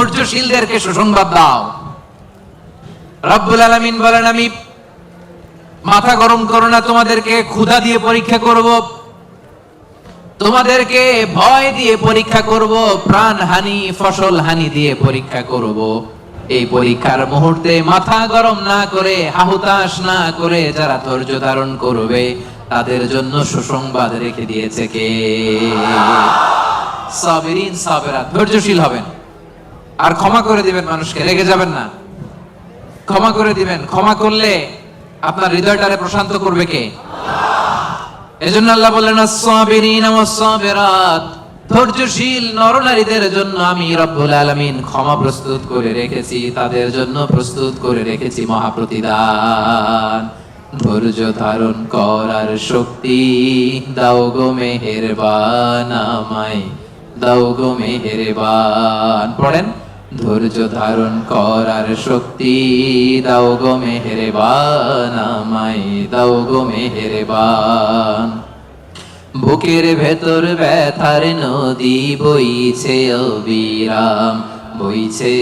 ধৈর্যশীলদেরকে সুসংবাদ দাও। রব্বুল আলামিন বলেন, আমি মাথা গরম করো না, তোমাদেরকে ক্ষুধা দিয়ে পরীক্ষা করব, তোমাদেরকে ভয় দিয়ে পরীক্ষা করব, প্রাণহানি ফসল হানি দিয়ে পরীক্ষা করব। এই পরীক্ষার মুহূর্তে মাথা গরম না করে, হাহুতাশ না করে যারা ধৈর্য ধারণ করবে তাদের জন্য সুসংবাদ রেখে দিয়েছে কে? সাবিরিন সাবিরাত, ধৈর্যশীল হবেন আর ক্ষমা করে দিবেন মানুষকে, রেগে যাবেন না। ক্ষমা করে দিবেন, ক্ষমা করলে আপনার হৃদয়টারে প্রশান্ত করবে কে? এজন্য আল্লাহ বললেন, আস-সাবিরিন ওয়াস-সাবিরাত, ধৈর্যশীল নরনারীদের জন্য আমি রব্বুল আলামিন ক্ষমা প্রস্তুত করে রেখেছি, তাদের জন্য প্রস্তুত করে রেখেছি মহাপ্রতিদান। ধৈর্য ধারণ করার শক্তি দাও গো মেহেরবান, আমায় দাও গো মেহেরবান। পড়েন, ধৈর্য ধারণ করার শক্তি দাও গো মেহেরবান, আমায় দাও গো মেহেরবান। বুকের ভেতর ব্যথার নদী বইছে অবিরাম, বইছে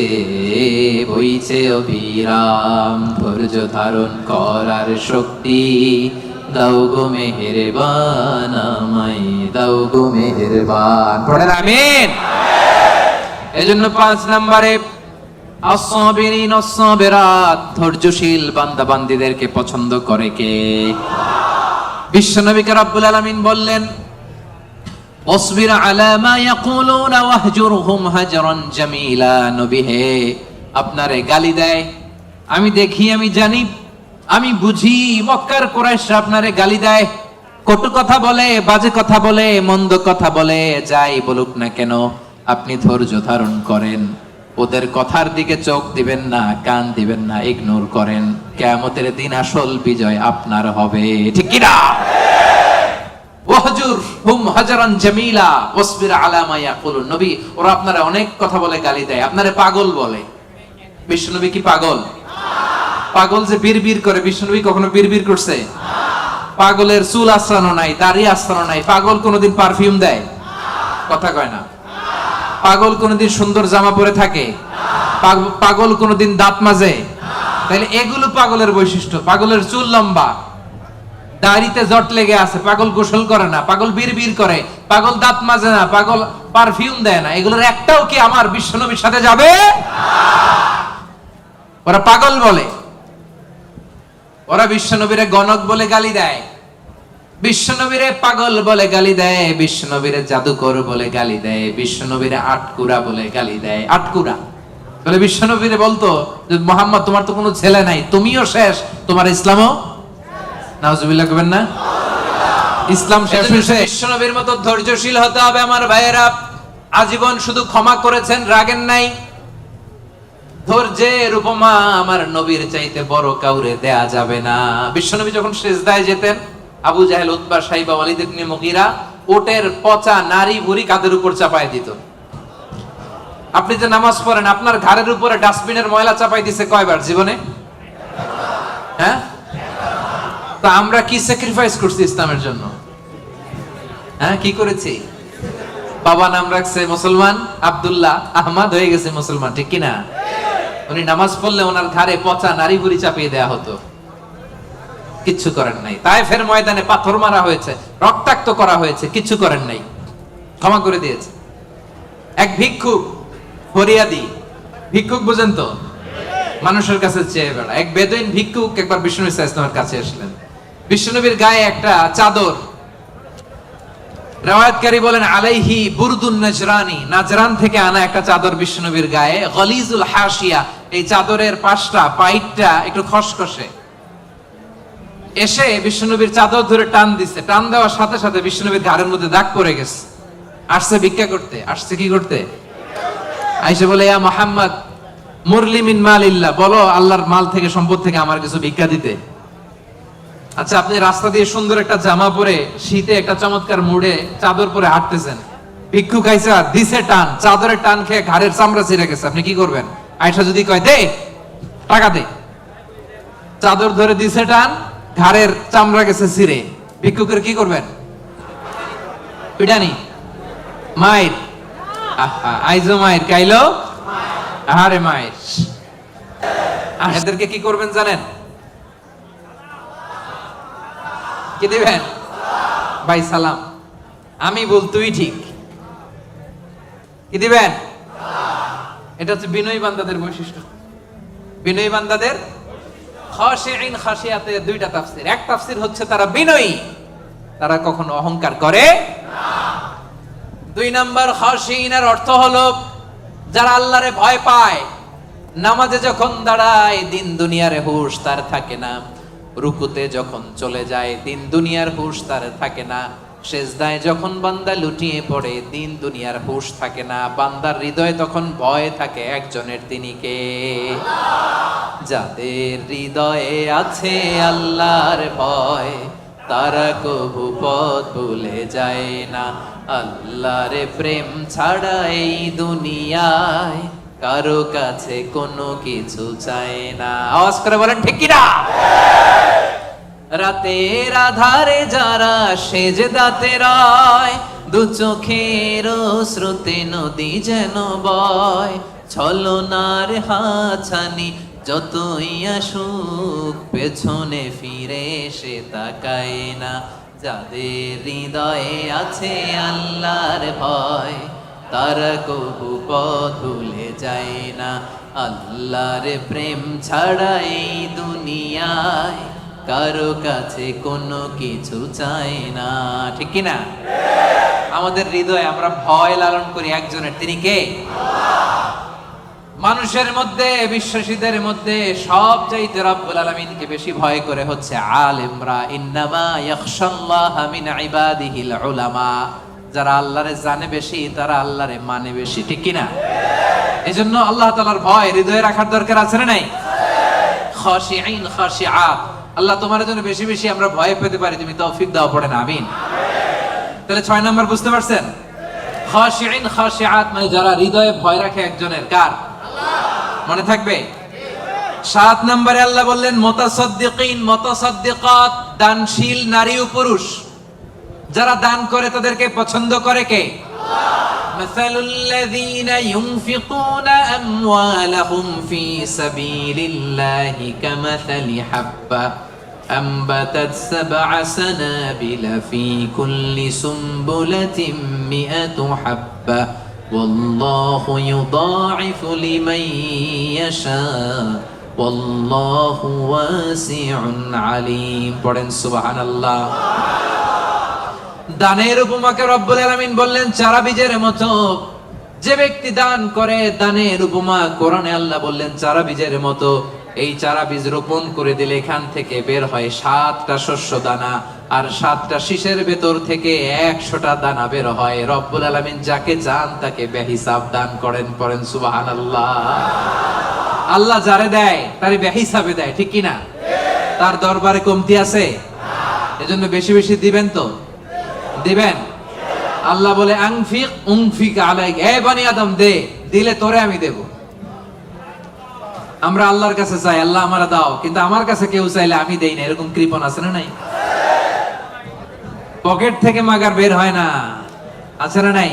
বইছে অবিরাম। ধৈর্য ধারণ করার শক্তি দাও গো মেহেরবান, আমায় দাও গো মেহেরবান। পড়েন আমিন। এজন্য 5 নম্বরে আস-সাবিরিন ওয়াস-সাবিরাত, ধৈর্যশীল বান্দা বান্দীদেরকে পছন্দ করে কে? বিশ্বনবীকে রব্বুল আলামিন বললেন, ওয়াসবির আলা মা ইয়াকুলুনা ওয়াহজুরহুম হাজরান জামিলা। নবী হে, আপনারে গালি দেয়, আমি দেখি, আমি জানি, আমি বুঝি, মক্কার কুরাইশরা আপনারে গালি দেয়, কটু কথা বলে, বাজে কথা বলে, মন্দ কথা বলে, যাই বলুক না কেন আপনি ধৈর্য ধারণ করেন, ওদের কথার দিকে চোখ দিবেন না, কান দিবেন না, ইগনোর করেন। কিয়ামতের দিন আসল বিজয় আপনার হবে, ঠিক কি না? ওয়াহজুরহুম হাজরান জামিলা ওয়াসবির আলা মা ইয়াকুলুন। নবী, ওরা আপনারা অনেক কথা বলে, গালি দেয়, আপনারে পাগল বলে। বিশ্বনবী কি পাগল? পাগল যে বিড়বিড় করে, বিশ্বনবী কখনো বিড়বিড় করছে? পাগলের চুল আশ্রানো নাই, দাড়ি আশ্রানো নাই। পাগল কোনোদিন পারফিউম দেয়? কথা কয় না। পাগল কোনোদিন সুন্দর জামা পরে থাকে? পাগল কোনোদিন দাঁত মাজে? তাহলে এগুলো পাগলের বৈশিষ্ট্য। পাগলের চুল লম্বা, দাড়িতে জট লেগে আছে, পাগল গোসল করে না, পাগল বিড়বিড় করে, পাগল দাঁত মাজে না, পাগল পারফিউম দেয় না, এগুলোর একটাও কি আমার বিশ্বনবীর সাথে যাবে? ওরা পাগল বলে, ওরা বিশ্বনবীরে গণক বলে গালি দেয়, বিশ্বনবীরে পাগল বলে গালি দেয়, বিশ্বনবীরে জাদুকর বলে গালি দেয়, বিশ্বনবীরে আটকুরা বলে গালি দেয়। আটকুরা বলে বিশ্বনবীরে বলতো যে মুহাম্মদ, তোমার তো কোনো ছেলে নাই, তুমিও শেষ, তোমার ইসলামও। নাউজুবিল্লাহ করবেন না? ইসলাম শেষ হয়েছে। বিশ্বনবীর মতো ধৈর্যশীল হতে হবে আমার ভাইয়েরা। আজীবন শুধু ক্ষমা করেছেন, রাগেন নাই। ধৈর্যের উপমা আমার নবীর চাইতে বড় কাউরে দেয়া যাবে না। বিশ্বনবী যখন সিজদায় যেতেন, আবু জাহেল, উতবা, সাইবা, ওয়ালিদ ইবনে মুগীরা ওটের পচা নারী ভুঁড়ি কাঁধের উপর চাপায় দিত। আপনি যে নামাজ পড়েন, আপনার ঘাড়ের উপরে ডাস্টবিনের ময়লা চাপাই দিছে কয়বার জীবনে? হ্যাঁ? তা আমরা কি স্যাক্রিফাইস করছি ইসলামের জন্য? হ্যাঁ, কি করেছি? বাবা নাম রাখছে মুসলমান, আব্দুল্লাহ, আহমদ হয়ে গেছে মুসলমান, ঠিক কিনা? উনি নামাজ পড়লে ওনার ঘাড়ে পচা নারী ভুঁড়ি চাপিয়ে দেয়া হতো, কিচ্ছু করেন নাই। তায়েফের ময়দানে পাথর মারা হয়েছে, রক্তাক্ত করা হয়েছে, কিচ্ছু করেন নাই, ক্ষমা করে দিয়েছে। এক ভিক্ষুক, ফরিয়াদি ভিক্ষুক, বুঝেন তো, মানুষের কাছে চেয়ে বেড়া, এক বেদুইন ভিক্ষুক একবার বিশ্বনবী সাল্লাল্লাহু আলাইহি ওয়াসাল্লামের কাছে আসলেন। বিশ্বনবীর গায়ে একটা চাদর, রাওয়ায়াতকারী বলেন আলাইহি বুরদুন নাজরানি, নাজরান থেকে আনা একটা চাদর বিশ্বনবীর গায়ে, গলিজুল হাশিয়া, এই চাদরের পাশটা, পাইটটা একটু খসখসে। এসে বিশ্বনবীর চাদর ধরে টান দিছে, টান দেওয়ার সাথে সাথে বিশ্বনবীর ঘাড়ের মধ্যে দাগ পড়ে গেছে। আসছে ভিক্ষা করতে, আসছে কি করতে? আইসে বলে, ইয়া মুহাম্মদ মুরলি মিন মালিল্লাহ, বলো আল্লাহর মাল থেকে, সম্পদ থেকে আমার কিছু ভিক্ষা দিতে। আচ্ছা, আপনি রাস্তা দিয়ে সুন্দর একটা জামা পরে, শীতে একটা চমৎকার মুড়ে চাদর পরে হাঁটতেছেন, ভিক্ষুক আইসা দিছে টান, চাদরের টান খেয়ে ঘাড়ের চামড়া ছিঁড়ে গেছে, আপনি কি করবেন? আয়েশা যদি কয় দে টাকা দে, চাদর ধরে দিছে টান, ঘাড়ের চামড়া গেছে ছিঁড়ে, ভিক্ষুকের কি করবেন? পিটানি, মাইর, আইজো মাইর, কাইলো আরে মায়ের এদেরকে কি করবেন জানেন? কি দিবেন? ভাই সালাম, আমি বল তুই ঠিক, কি দিবেন? এটা হচ্ছে বিনয়ী বান্দাদের বৈশিষ্ট্য। বিনয়ী বান্দাদের খাশিঈন খাশিয়াতের দুইটা তাফসীর। এক তাফসীর হচ্ছে তারা বিনয়ী, তারা কখনো অহংকার করে না। দুই নাম্বার খাশিঈনের অর্থ হলো যারা আল্লাহরে ভয় পায়। নামাজে যখন দাঁড়ায় দিন দুনিয়ার হুঁশ তার থাকে না, রুকুতে যখন চলে যায় দিন দুনিয়ার হুঁশ তার থাকে না, সেজদায় যখন বান্দা লুটিয়ে পড়ে দিন দুনিয়ার হুঁশ থাকে না। বান্দার হৃদয়ে তখন ভয় থাকে একজনের, তিনি কে? যাদের হৃদয়ে আছে আল্লাহর ভয় তারা কবু পথ ভুলে যায় না। আল্লাহর প্রেম ছাড়া এই দুনিয়ায় কারো কাছে কোনো কিছু চায় না। আওয়াজ করে বলেন ঠিক কিনা? রাতের আধারে যারা সেজদাতে রয়, দু চোখের স্রোতে নদী যেন বয়, ছলনার হাতছানি যতই আসুক পেছনে ফিরে সে তাকায় না। যাদের হৃদয়ে আছে আল্লাহর ভয় তারা কবু পথ ভুলে যায় না। আল্লাহর প্রেম ছাড়া এই দুনিয়ায় কারো কাছে কোনো কিছু চাই না। ঠিক কিনা? আমাদের হৃদয়ে আমরা ভয় লালন করি একজনের, তিনি কে? মানুষের মধ্যে, বিশ্বাসীদের মধ্যে সবচাইতে রব্বুল আলামিনকে বেশি ভয় করে হচ্ছে আলেমরা। ইন্নামা ইয়াখশাল্লাহা মিন ইবাদিহিল উলামা। যারা আল্লাহরে জানে বেশি তারা আল্লাহরে মানে বেশি। ঠিক কিনা? এজন্য আল্লাহ তাআলার ভয় হৃদয়ে রাখার দরকার আছে না নাই? খাশিঈন খাশিআত। আল্লাহ তোমার জন্য বেশি বেশি আমরা ভয় পেতে পারি, তুমি তৌফিক দাও, পড়েন আমিন। তাহলে 6 নাম্বার বুঝতে পারছেন? খাশিঈন খাশিআত মানে যারা হৃদয়ে ভয় রাখে একজনের, কার? মনে থাকবে? 7 নম্বরে আল্লাহ বললেন মুতাসাদ্দিকিন মুতাসাদ্দিকাত, দানশীল নারী ও পুরুষ। যারা দান করে তাদেরকে পছন্দ করে কে? মাসালুল লাযীনা ইউনফিকুনা আমওয়ালাহুম ফি সাবিলিল্লাহি কামাসালি হাব্বা أنبتت 7 سنابل في كل سنبلة 100 حبة والله يضاعف لمن يشاء والله واسع عليم। পড়েন সুবহানাল্লাহ। দানের উপমাকে রব্বুল আলামিন বললেন চারা বীজের মতো। যে ব্যক্তি দান করে, দানের উপমা কোরআনে আল্লাহ বললেন চারা বীজের মতো। এই চারা বীজ রোপণ করে দিলে এখান থেকে বের হয় 7টা শস্য দানা, আর 7টা শীষের ভেতর থেকে 100টা দানা বের হয়। রব্বুল আলামিন যাকে চান তাকে বেহিসাব দান করেন। পড়েন সুবহানাল্লাহ। আল্লাহ যারে দেয় তারে বেহিসাবে দেয়। ঠিক কিনা? তার দরবারে কমতি আছে? এজন্য বেশি বেশি দিবেন তো দিবেন। আল্লাহ বলে আনফিক উনফিক আলাইক, এ বনি আদম দে, দিলে তোরে আমি দেব। আমরা আল্লাহর কাছে চাই আল্লাহ আমারে দাও, কিন্তু আমার কাছে কেউ চাইলে আমি দেই না, এরকম কৃপণ আছে না নাই? পকেট থেকে মাগার বের হয় না, আছে না নাই?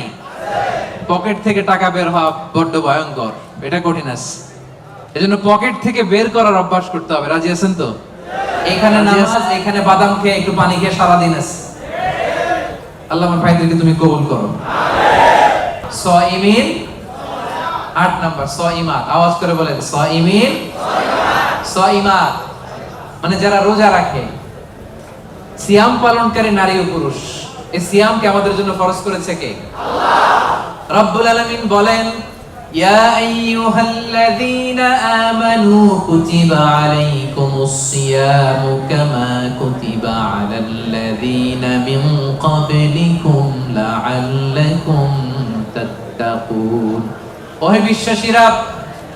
পকেট থেকে টাকা বের হওয়া বড্ড ভয়ঙ্কর, এটা কঠিন আছে। এজন্য পকেট থেকে বের করার অভ্যাস করতে হবে। রাজি আছেন তো? এখানে নামাজ, এখানে বাদাম খেয়ে একটু পানি খেয়ে সারাদিন আছে। আল্লাহ আমার ভাইদেরকে তুমি কবুল করো। সাইমিন 8 নাম্বার সাইমাত। আওয়াজ করে বলেন সাইমিন সাইমাত মানে যারা রোজা রাখে, সিয়াম পালনকারী নারী ও পুরুষ। এই সিয়ামকে আমাদের জন্য ফরজ করেছে কে? আল্লাহ। রব্বুল আলামিন বলেন ইয়া আইয়ুহাল্লাযীনা আমানু কুতিবা আলাইকুমুস সিয়ামু কামা কুতিবা আলাল্লাযীনা মিন ক্বাবলিকুম লাআল্লাকুম তাত্তাকুন। ওহে বিশ্বাসীরা,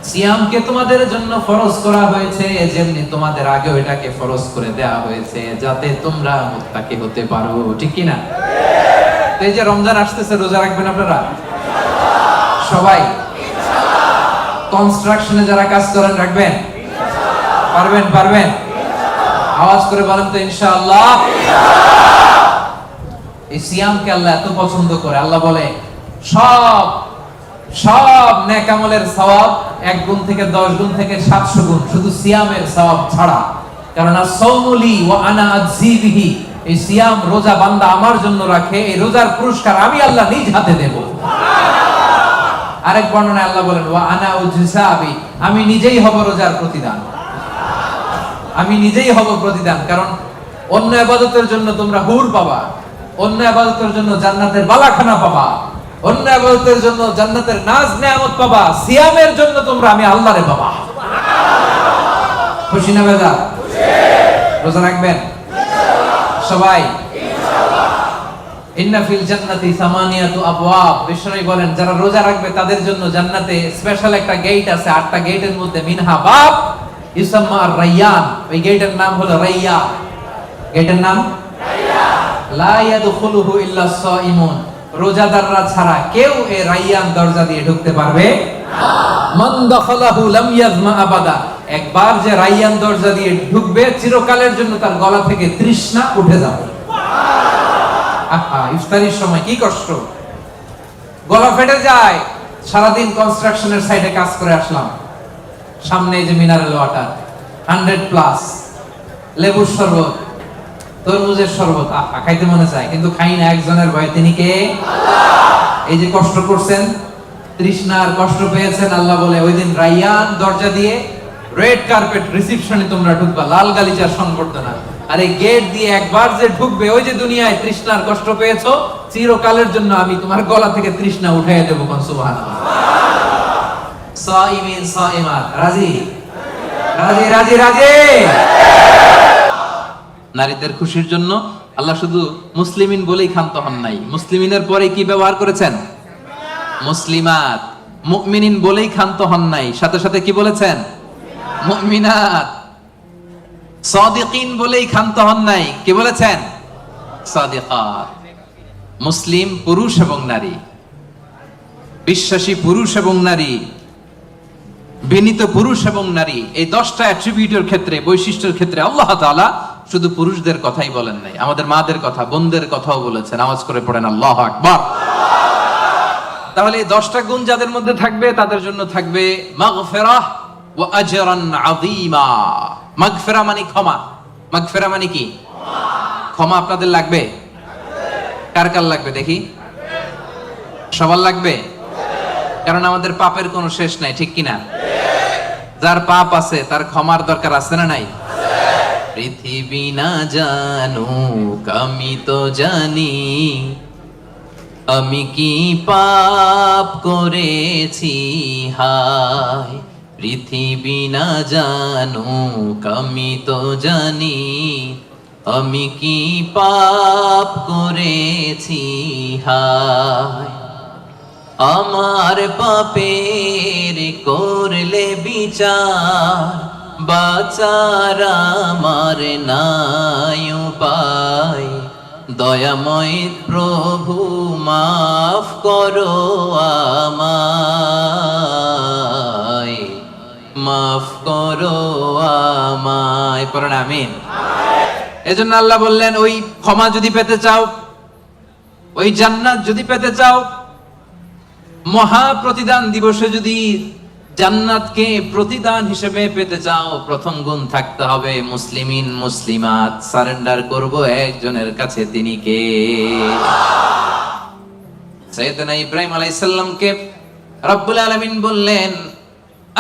সিয়ামকে তোমাদের জন্য ফরজ করা হয়েছে যেমনি তোমাদের আগেও এটাকে ফরজ করে দেয়া হয়েছে, যাতে তোমরা মুত্তাকি হতে পারো। ঠিক কি না? এই যে রমজান আসতেছে, রোজা রাখবেন আপনারা সবাই? কনস্ট্রাকশনে যারা কাজ করেন রাখবেন? পারবেন? পারবেন? আওয়াজ করে বলেন তো ইনশাআল্লাহ। এই সিয়ামকে আল্লাহ এত পছন্দ করে, আল্লাহ বলে সব সব নেক আমলের সওয়াব 1 গুণ থেকে 10 গুণ থেকে 700 গুণ, শুধু সিয়ামের সওয়াব ছাড়া। কারণ as-সাওমুলি ওয়া আনা আজজি বিহি, এই সিয়াম রোজা বান্দা আমার জন্য রাখে, এই রোজার পুরস্কার আমি আল্লাহ নিজ হাতে দেব। আরেক বর্ণনায় আল্লাহ বলেন ওয়া আনা উজসাবি, আমি নিজেই হব রোজার প্রতিদান, আমি নিজেই হব প্রতিদান। কারণ অন্য ইবাদতের জন্য তোমরা হুর পাবা, অন্য ইবাদতের জন্য জান্নাতের বালাখানা পাবা, অন্য ইবাদতের জন্য জান্নাতের নাজ নেয়ামত পাবা, সিয়ামের জন্য তোমরা আমি আল্লাহরে পাবা। খুশি না বেজার? রোজা রাখবেন সবাই? ইন্না ফিল জান্নাতি সামানিয়াতু আবওয়াব, বিশ্বনবী বলেন যারা রোজা রাখবে তাদের জন্য জান্নাতে স্পেশাল একটা গেট আছে, 8টা গেটের মধ্যে মিনহা বাব ইউসাম্মা আর-রায়্যান, ওই গেটের নাম হলো রায়্যান। গেটের নাম রায়্যান। লা ইয়াদখুলুহু ইল্লা সাইমুন, রোজাদাররা ছাড়া কেউ এই রায়্যান দরজা দিয়ে ঢুকতে পারবে না। মান দাখালাহু লাম ইয়াজমা আবাদা, একবার যে রায়্যান দরজা দিয়ে ঢুকবে চিরকালের জন্য তার গলা থেকে তৃষ্ণা উঠে যাবে। ইফতারির সময় কি কষ্ট, গলা ফেটে যায়। সারাদিন কনস্ট্রাকশনের সাইডে কাজ করে আসলাম, সামনে যে মিনারেল ওয়াটার 100+, লেবুর শরবত, তরমুজের শরবত, খাইতে মনে চায় কিন্তু খাই না, একজনের ভয়, তিনি কে? আল্লাহ। এই যে কষ্ট করছেন, তৃষ্ণার কষ্ট পেয়েছেন, আল্লাহ বলে ওই দিন রায়্যান দরজা দিয়ে রেড কার্পেট রিসেপশনে তোমরা ঢুকবা, লাল গালিচার সংবর্ধনা। আর এই গেট দিয়ে একবার যে ঢুকবে, ওই যে দুনিয়ায় তৃষ্ণার কষ্ট পেয়েছো, চিরকালের জন্য আমি তোমার গলা থেকে তৃষ্ণা উঠাইয়া দেবো। কোন সুবহানাল্লাহ। সাইমিন সাইমাত, রাজি রাজি রাজি রাজি। নারীদের খুশির জন্য আল্লাহ শুধু মুসলিমিন বলেই ক্ষান্ত হন নাই, মুসলিমিনের পরে কি ব্যবহার করেছেন? মুসলিমাত। মুমিনিন বলেই ক্ষান্ত হন নাই, সাথে সাথে কি বলেছেন? মুমিনাত। সাদিকিন বলেই ক্ষান্ত হন নাই, কি বলেছেন? সাদিকাত। মুসলিম পুরুষ এবং নারী, বিশ্বাসী পুরুষ এবং নারী, বিনীত পুরুষ এবং নারী, এই 10টা অ্যাট্রিবিউটের ক্ষেত্রে, বৈশিষ্ট্যের ক্ষেত্রে আল্লাহ তাআলা শুধু পুরুষদের কথাই বলেন নাই, আমাদের মাদের কথা, বোনদের কথাও বলেছেন। আওয়াজ করে পড়েন আল্লাহু আকবার। তাহলে এই 10টা গুণ যাদের মধ্যে থাকবে তাদের জন্য থাকবে মাগফিরাহ ওয়া আজরান আযীমা। মাগফিরা মানে ক্ষমা, মাগফিরা মানে কি? ক্ষমা। আপনাদের লাগবে? কার কার লাগবে দেখি? সবার লাগবে? কারণ আমাদের পাপের কোনো শেষ নাই, ঠিক কিনা? যার পাপ আছে তার ক্ষমার দরকার আছে না নাই? পৃথিবী না জানুক আমি তো জানি, আমি কি পাপ করেছি হায়। পৃথিবী না জানুক আমি তো জানি, আমি কি পাপ করেছি হায়। আমার পাপের করলে বিচার, বাঁচার আমার নাই উপায়। দয়াময় প্রভু মাফ করো আমায়, মাফ করো আমায়। পড়েন আমিন। এজন্য আল্লাহ বললেন ওই ক্ষমা যদি পেতে চাও, ওই জান্নাত যদি পেতে চাও, মহা প্রতিদান দিবসে যদি জান্নাতকে প্রতিদান হিসেবে পেতে চাও, প্রথম গুণ থাকতে হবে মুসলিমিন মুসলিমাত। সারেন্ডার করব একজনের কাছে, তিনি কে? সাইয়েদনা ইব্রাহিম আলাইহিস সালামকে রব্বুল আলামিন বললেন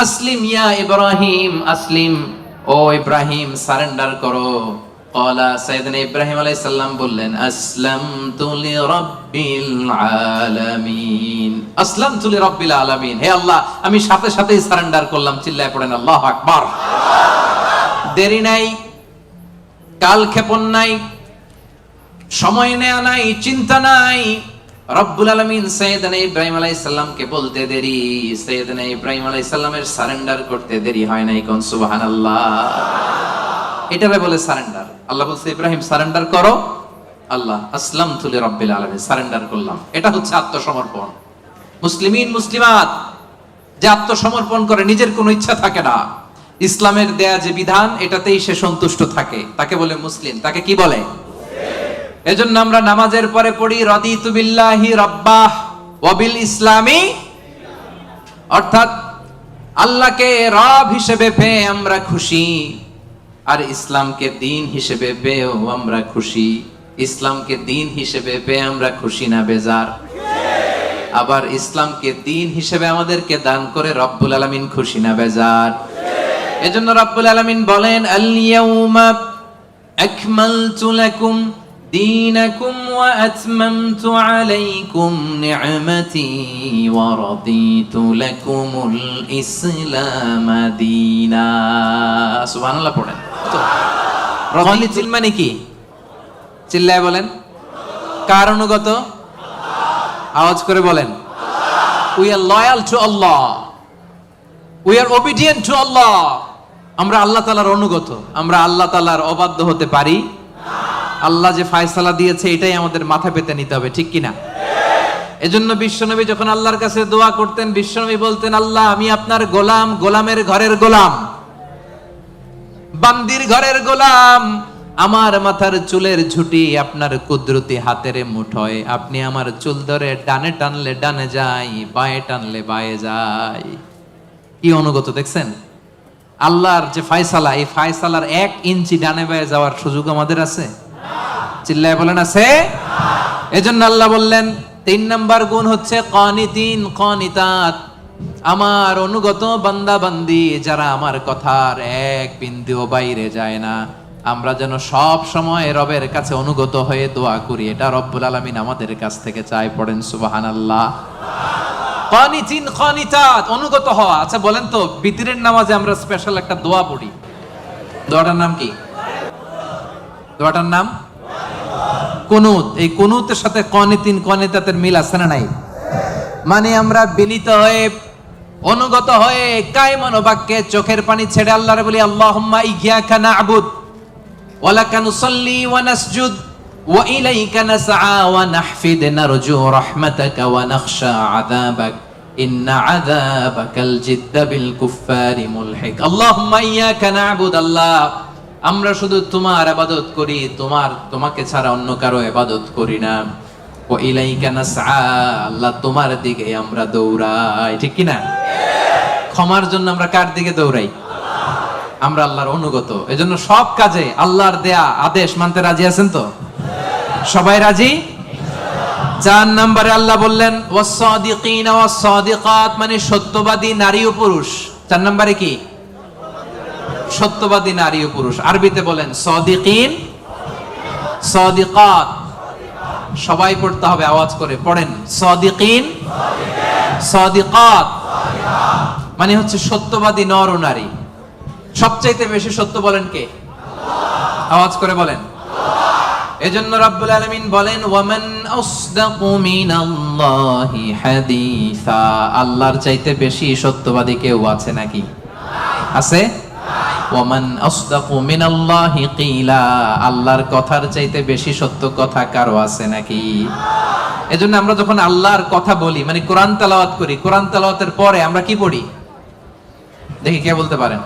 আসলিম ইয়া ইব্রাহিম, আসলিম, ও ইব্রাহিম সারেন্ডার করো। ক্বালা, সাইয়েদনা ইব্রাহিম আলাইহিস সালাম বললেন আসলামতু লিরাব্বিল আলামিন, আসলামতু লিরাব্বিল আলামিন। হে আল্লাহ, আমি সাথে সাথেই সারেন্ডার করলাম। চিল্লায় পড়েন আল্লাহু আকবার। দেরি নাই, কালক্ষেপণ নাই, সময় নেয়া নাই, চিন্তা নাই। রব্বুল আলামিন সাইয়েদনা ইব্রাহিম আলাইহিস সালামকে বলতে দেরি, সাইয়েদনা ইব্রাহিম আলাইহিস সালামের সারেন্ডার করতে দেরি হয় নাই। কোন সুবহানাল্লাহ। এটারে বলে সারেন্ডার। আল্লাহ বলছে ইব্রাহিম সারেন্ডার করো, আল্লাহ আসলামতু লিরাব্বিল আলামিন, সারেন্ডার করলাম। এটা হচ্ছে আত্মসমর্পণ। মুসলিমিন মুসলিমাত যে আত্মসমর্পণ করে, নিজের কোনো ইচ্ছা থাকে না, ইসলামের দেয়া যে বিধান এটাতেই সে সন্তুষ্ট থাকে, তাকে বলে মুসলিম। তাকে কি বলে? এজন্য আমরা নামাজের পরে পড়ি রাদিতু বিল্লাহি রাব্বাহ ওয়া বিল ইসলামি অর্থাৎ আল্লাহকে রব হিসেবে পেয়ে আমরা খুশি, আর ইসলামকে দিন হিসেবে পেয়েও আমরা খুশি। ইসলামকে দিন হিসেবে পেয়ে আমরা খুশি না বেজার? আবার ইসলামকে দিন হিসেবে আমাদেরকে দান করে রব্বুল আলামিন খুশি না বেজার? এজন্য রব্বুল আলামিন বলেন, আল ইয়াউমা আকমালতু লাকুম দীনাকুম ওয়া আতমামতু আলাইকুম নি'মাতি ওয়া রাদিতু লাকুমুল ইসলাম দীনা। সুবহানাল্লাহ পড়েন তো। রাদিতু মানে কি? চিল্লায় বলেন। কার অনুগত? আওয়াজ করে বলেন। We are loyal to Allah. We are obedient to Allah. আমরা আল্লাহ তাআলার অনুগত। আমরা আল্লাহ তাআলার অবাধ্য হতে পারি? আল্লাহ যে ফয়সালা দিয়েছে এটাই আমাদের মাথা পেতে নিতে হবে, ঠিক কিনা? এজন্য বিশ্বনবী যখন আল্লাহর কাছে দোয়া করতেন, বিশ্বনবী বলতেন, আল্লাহ আমি আপনার গোলাম, গোলামের ঘরের গোলাম, বান্দির ঘরের গোলাম। আমার মাথার চুলের ঝুঁটি আপনার কুদরতি হাতের মুঠোয়। আপনি আমার চুল ধরে ডানে টানলে ডানে যাই, বায়ে টানলে বায়ে যাই। কি অনুগত দেখছেন? আল্লাহর যে ফয়সালা, এই ফয়সালার 1 ইঞ্চি ডানে বায়ে যাওয়ার সুযোগ আমাদের আছে? চিল্লায় বলেন আছে? এজন্য আল্লাহ বললেন 3 নাম্বার গুণ হচ্ছে কানিতিন কানিতাত। আমার অনুগত বান্দা বান্দি যারা আমার কথার এক বিন্দুও বাইরে যায় না, আমরা যেন সব সময় রবের কাছে অনুগত হয়ে দোয়া করি, এটা রব্বুল আলামিন আমাদের কাছ থেকে চায়। পড়েন সুবহানাল্লাহ। কানিতিন কানিতাত, অনুগত হওয়া। আচ্ছা বলেন তো, বিতরের নামাজে আমরা স্পেশাল একটা দোয়া পড়ি, দোয়াটার নাম কি? দোয়াটার নাম কুনুত। এই কুনুতের সাথে কানিতিন কানিতাতের মিল আছে না নাই? মানে আমরা বিনীত হয়ে, অনুগত হয়ে, কায়মান বাক্যে চোখের পানি ছেড়ে আল্লাহরে বলি, আল্লাহুম্মা ইয়্যাকা না'বুদ ওয়া লাকা নুসাল্লি ওয়া নাসজুদ ওয়া ইলাইকা নাসআ ওয়া নাহফিদ নারজু রাহমাতাকা ওয়া নাখশা আযাবাক ইন্না আযাবাকাল জিদ্দা বিল কুফফারি মুলহিক। আল্লাহুম্মা ইয়্যাকা না'বুদ, আল্লাহ আমরা শুধু তোমার ইবাদত করি, তোমাকে ছাড়া অন্য কারো ইবাদত করি না। ওয়া ইলাইকা নাসআ, আল্লাহ তোমার দিকে আমরা দৌড়াই, ঠিক কি না? ক্ষমার জন্য আমরা কার দিকে দৌড়াই? আমরা আল্লাহর অনুগত। এজন্য সব কাজে আল্লাহর দেয়া আদেশ মানতে রাজি আছেন তো? সবাই রাজি? 4 নম্বরে আল্লাহ বললেন ওয়াস-সাদিকিনা ওয়াস-সাদিকাত, মানে সত্যবাদী নারী ও পুরুষ। 4 নম্বরে কি? সত্যবাদী নারী ও পুরুষ। আরবিতে বলেন সাদিকিন, সাদিকাত। সবাই পড়তে হবে, আওয়াজ করে পড়েন। সাদিকিন, সাদিকাত মানে হচ্ছে সত্যবাদী নর ও নারী। সবচাইতে বেশি সত্য বলেন কে? আওয়াজ করে বলেন। এজন্য রব্বুল আলামিন বলেন, ওয়ামান আসদাকু মিনাল্লাহি হাদিসা, আল্লাহর চাইতে বেশি সত্যবাদী কেউ আছে নাকি? আছে? ওয়ামান আসদাকু মিনাল্লাহি কিলা, আল্লাহর কথার চাইতে বেশি সত্য কথা কারো আছে নাকি? এজন্য আমরা যখন আল্লাহর কথা বলি, মানে কোরআন তেলাওয়াত করি, কোরআন তেলাওয়াতের পরে আমরা কি পড়ি? দেখি কে বলতে পারেন?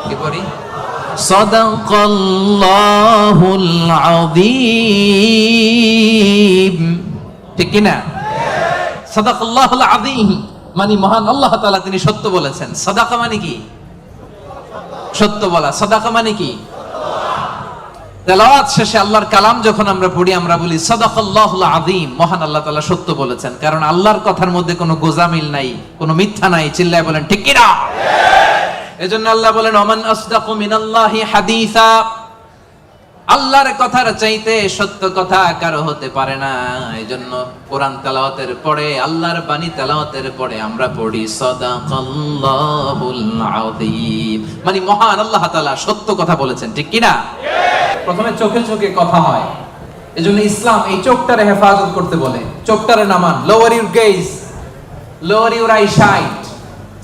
কি পড়ি? সাদাকাল্লাহুল আযীম, ঠিক কি না? সাদাকাল্লাহুল আযীম মানে মহান আল্লাহ তাআলা তিনি সত্য বলেছেন। সাদাকা মানে কি? সত্য বলা। সাদাকা মানে কি? তেলাওয়াত শেষে আল্লাহর কালাম যখন আমরা পড়ি, আমরা বলি সাদাকাল্লাহুল আযীম, মহান আল্লাহ তাআলা সত্য বলেছেন। কারণ আল্লাহর কথার মধ্যে কোনো গোজামিল নাই, কোনো মিথ্যা নাই। চিল্লায় বলেন ঠিক কি না? এজন্য আল্লাহ বলেন, ওমান আসদাকু মিনাল্লাহি হাদিসা, আল্লাহর কথার চাইতে সত্য কথা কারো হতে পারে না। এজন্য কোরআন তেলাওয়াতের পরে, আল্লাহর বাণী তেলাওয়াতের পরে আমরা পড়ি সাদাকাল্লাহুল আযীম, মানে মহান আল্লাহ তাআলা সত্য কথা বলেছেন, ঠিক কি না? প্রথমে চোখে চোখে কথা হয়। এজন্য ইসলাম এই চোখটারে হেফাজত করতে বলে। চোখটারে নামান, lower your gaze, lower your eye sight.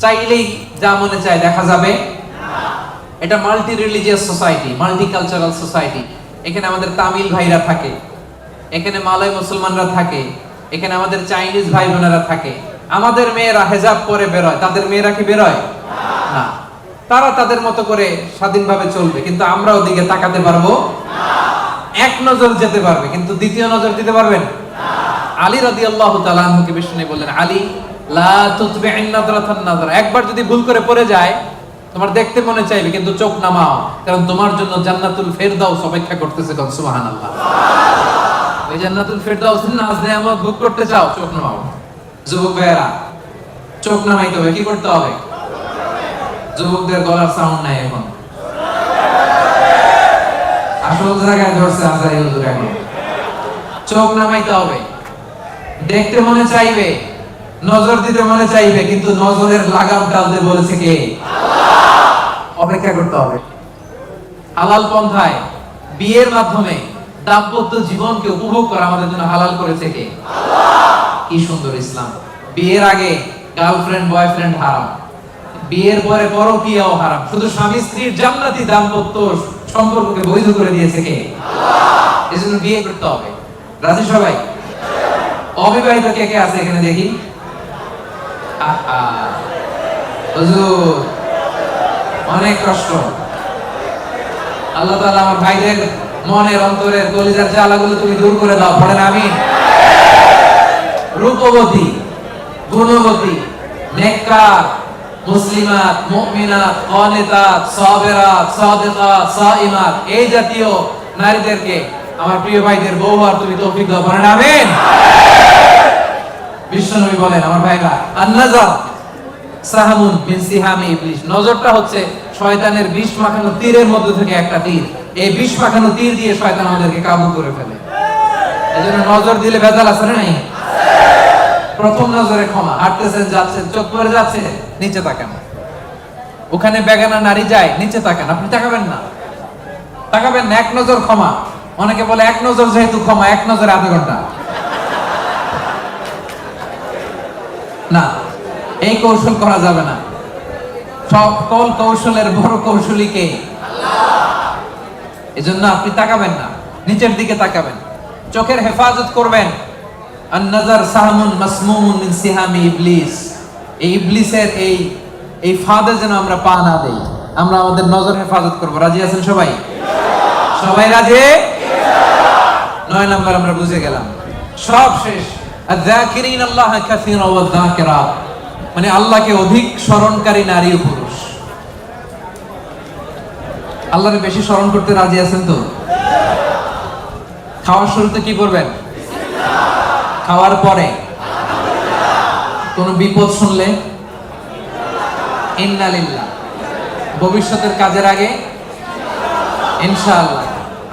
চাইলেই যা মনে চায় দেখা যাবে না। এটা multi religious society, multi cultural society. এখানে আমাদের তামিল ভাইরা থাকে, এখানে মালয় মুসলমানরা থাকে, এখানে আমাদের চাইনিজ ভাই বোনেরা থাকে। আমাদের মেয়েরা হেজাব পরে বেরোয়, তাদের মেয়েরা কি বেরোয় না? তারা তাদের মতো করে স্বাধীনভাবে চলবে, কিন্তু আমরা ওদিকে তাকাতে পারবো না। এক নজর যেতে পারবে, কিন্তু দ্বিতীয় নজর দিতে পারবেন না। আলী রাদিয়াল্লাহু তাআলা আনহুকে বিষ্ণু বললেন, আলী লা তুতবি'ন নাযরাতান নাযরা, একবার যদি ভুল করে পড়ে যায় তোমার দেখতে মনে চাইবে কিন্তু চোখ নামাও, কারণ তোমার জন্য জান্নাতুল ফেরদাউস অপেক্ষা করতেছে। কোন সুবহানাল্লাহ। ওই জান্নাতুল ফেরদাউসের নাজ নেয়ামত ভোগ করতে চাও, চোখ নামাও। যুবক ভাইয়েরা, চোখ নামাইতে হবে, কি করতে হবে? যুবকদের গলার সাউন্ড নাই এখন, আসল জায়গায় ধরছে আজারি হুজুর। এখন চোখ নামাইতে হবে। দেখতে মনে চাইবে, নজর দিতে মনে চাইবে, কিন্তু নজরের লাগাম টানতে বলেছে কে? অপেক্ষা করতে হবে। হালাল পন্থায় বিয়ের মাধ্যমে দাম্পত্য জীবনকে উপভোগ করা আমাদের জন্য হালাল করেছে কে? কি সুন্দর ইসলাম। বিয়ের আগে গার্লফ্রেন্ড বয়ফ্রেন্ড হারাম, বিয়ের পরে পরকীয়াও হারাম, শুধু স্বামী স্ত্রীর জান্নাতি দাম্পত্য সম্পর্ককে বৈধ করে দিয়েছে কে? এজন্য বিয়ে করতে হবে। রাজি সবাই? অবিবাহিত কে কে আছে এখানে দেখি? হুজুর অনেক কষ্ট। আল্লাহ তাআলা আমার ভাইদের মনের অন্তরের কলিজার জ্বালাগুলো তুমি দূর করে দাও, পড়েন আমিন। রূপবতী, গুণবতী, নেককার, মুসলিমাত, মুমিনাত, কানিতাত, সাবিরাত, সাদিকাত, সাইমাত, এই জাতীয় নারীদেরকে আমার প্রিয় ভাইদের বউ হওয়ার তুমি তৌফিক দাও, পড়েন আমিন। বিশ্বনবী বলেন আমার ভাইরা, আন-নাযার সাহামুন মিন সিহামি ইবলিস, নজরটা হচ্ছে শয়তানের বিষ মাখানো তীরের মধ্যে থেকে একটা তীর। এই বিষ মাখানো তীর দিয়ে শয়তান আমাদেরকে কাবু করে ফেলে। এজন্য নজর দিলে ভেজাল আছে না নাই? প্রথম নজরে ক্ষমা। হাঁটতেছেন, যাচ্ছেন, চোখ পড়ে যাচ্ছে, নিচে তাকান। ওখানে বেগানা নারী যায়, নিচে তাকান, আপনি তাকাবেন না, তাকাবেন না। এক নজর ক্ষমা। অনেকে বলে এক নজর যেহেতু ক্ষমা, এক নজরে আধা ঘন্টা। না, এই কৌশল করা যাবে না। সকল কৌশলের বড় কৌশলী কে? আল্লাহ। এজন্য আপনি তাকাবেন না, নিচের দিকে তাকাবেন, চোখের হেফাজত করবেন। আন-নাযার সাহামুন মাসমুমুন মিন সিহামি ইবলিস, এই ইবলিসের এই ফাঁদে যেন আমরা পা না দেই। আমরা আমাদের নজর হেফাজত করব। রাজি আছেন সবাই? সবাই রাজি? 9 নাম্বার আমরা বুঝে গেলাম। সব শেষ। আয-যাকিরিন আল্লাহ কাসীরা ওয়া যাকিরাত, মানে আল্লাহকে অধিক স্মরণকারী নারী ও পুরুষ। আল্লাহকে বেশি স্মরণ করতে রাজি আছেন তো? খাওয়ার শুরুতে কি করবেন? খাওয়ার পরে কোন বিপদ শুনলে ইন্না লিল্লাহ, ভবিষ্যতের কাজের আগে ইনশাআল্লাহ,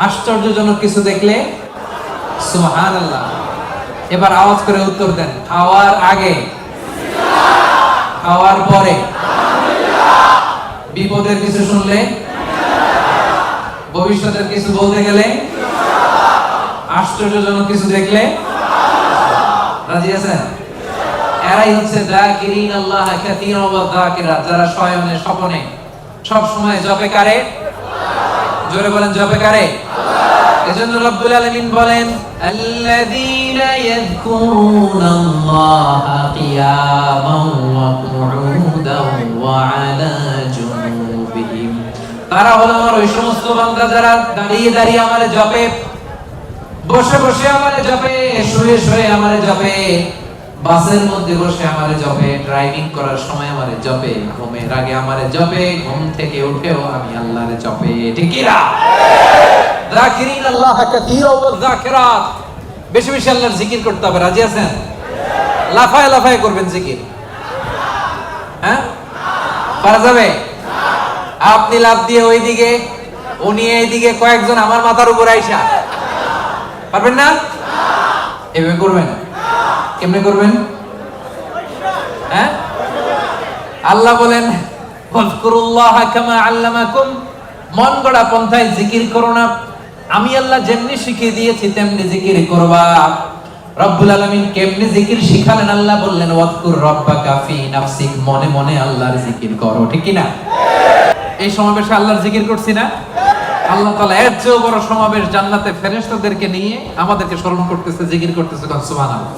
আশ্চর্যজনক কিছু দেখলে সুবহানাল্লাহ। এবার আওয়াজ করে উত্তর দেন। খাওয়ার আগে, খাওয়ার পরে, বিপদের কিছু শুনলে, ভবিষ্যতের কিছু বলতে গেলে, আশ্চর্যজনক কিছু দেখলে, রাজি আছেন? এরাই হচ্ছে যাকিরিন আল্লাহ কাসীরা ওয়া যাকিরাত, যারা শয়নে স্বপনে সব সময় জপে কারে? জোরে বলেন, জপে কারে? এজন্য রব্বুল আলামিন বলেন, আল্লাযীনা ইয়াযকুরুনাল্লাহা কিয়ামান ওয়া কুউদান ওয়া আলা জুনুবিহিম, তারা হলো আমার ওই সমস্ত বান্দা যারা দাঁড়িয়ে দাঁড়িয়ে আমারে জপে, বসে বসে আমারে জপে, শুয়ে শুয়ে আমারে জপে, বাসের মধ্যে বসে আমারে জপে, ড্রাইভিং করার সময় আমারে জপে, ঘুমের আগে আমারে জপে, ঘুম থেকে উঠেও আমি আল্লাহরে জপে। ঠিক কি না? যাকিরিন আল্লাহ কাসীরা ওয়া যাকিরাত, বেশি বেশি আল্লাহর জিকির করতে হবে। রাজি আছেন? লাফায় লাফায় করবেন জিকির। হ্যাঁ, পারা যাবে? আপনি লাফ দিয়ে ওইদিকে, উনি এইদিকে, কয়েকজন আমার মাথার উপর আইসা, পারবেন না? এভাবে করবেন। কেমনে করবেন? হ্যাঁ, আল্লাহ বলেন ফাযকুরুল্লাহ কামা আল্লামাকুম, মন গড়া পন্থায় জিকির করো না, আমি আল্লাহ যেমনি শিখিয়ে দিয়েছি তেমনি জিকির করবা। রব্বুল আলামিন কেমনে জিকির শিখালেন? আল্লাহ বললেন ওয়াজকুর রাব্বাকা ফি নাফসিক, মনে মনে আল্লাহর জিকির করো। ঠিক কি না? এই সমাবেশে আল্লাহর জিকির করছি না? আল্লাহ তাআলা এর চেয়ে বড় সমাবেশ জান্নাতে ফেরেশতাদেরকে নিয়ে আমাদেরকে স্মরণ করতেছে, জিকির করতেছে। সুবহানাল্লাহ।